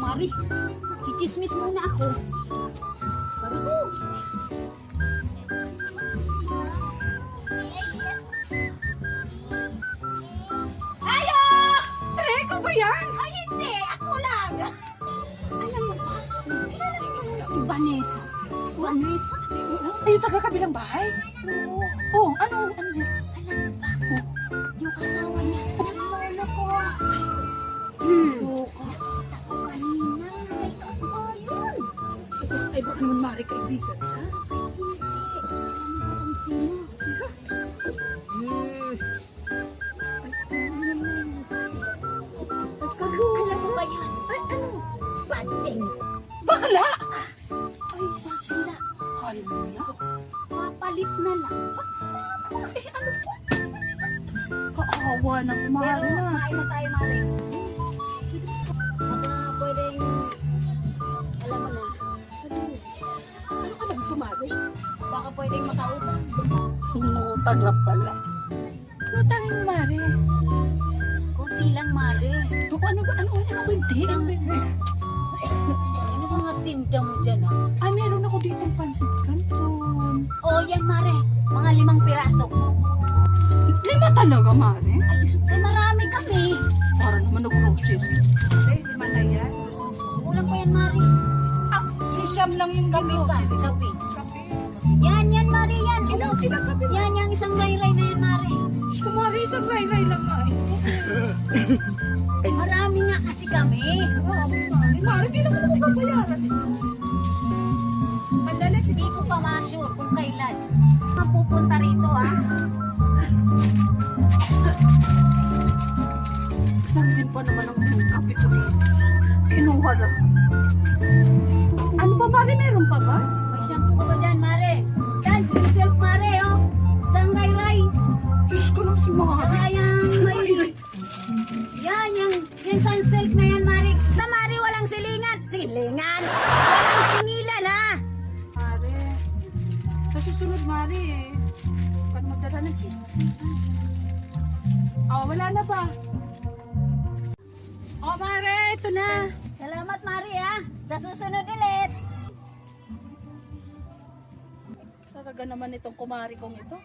Mari. Chichismis muna ako. Baru. Ayo! Ikaw ba yan? Ay, hindi. Ako lang. Alam mo ba? Kilala mo ba si Vanessa? Vanessa? Ay, yung taga-kabilang bahay? Oo. Oh, ano yan? Alam mo ba? Yung asawa niya. Nalolo ko. Loko. Ako kanina. May kabayon. Ay, baka naman Mari kaibigan ka? Hindi. Alam mo ba kung sino? Sino? Alam mo ba yan? Ay, ano? Banding. Bakla! Ay, sila. Hala. Papalit na lang. Ay, ano po? Kaawa ng Mari Pero na. kain na tayo, Mari. Baka pwedeng, alam mo na, Ano ka nang Mari? baka pwedeng makautang. Utang lang pala. Utangin mo, Mari. Kunti lang, Mari. Ano hindi? Ano mga tinda mo dyan, ah? Ay, meron ako ditong pansit canton. Oh, yan, Mari. Mga 5 piraso. 5 talaga, Mari? Eh, marami kami. Para naman nag-grocery. Ay, 5 na yan. Kulang pa yan, Mari. Si Siam lang yung Kape pa, grocery. kape. Kape. Yan, Mari, yan. Ilang kape ba? Yan, yung isang ray-ray na yan, Mari. Diyos ko, Mari, isang ray-ray lang nga eh. Marami nga kasi kami. Mari, Mari, di naman ako babayaran ito. Sandali, Hindi ko pa ma-sure kung kailan mapupunta rito, ah. sabihin pa naman ang kape ko dito. Kinuha na. Ano ba, Mari? Meron pa ba? May shampoo ka ba dyan, Mare? Yan, self, Mare, oh. Isang ray-ray. Diyos ko lang si Mari. Kaya Isang yan, ray-ray. yan sunsilk na yan, Mare. Sa Mare, walang silingan. Silingan? Walang singilan, ha? Mari. Sa susunod, Mari eh. Pag magdala ng cheese. Oh, wala na ba? Oh, Mari, ito na. Salamat, Mare, ha? Sa susunod ulit. Talaga naman itong kumari kong ito.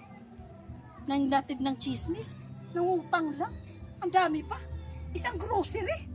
Nang natid ng chismis. Nangutang lang. Ang dami pa. Isang grocery.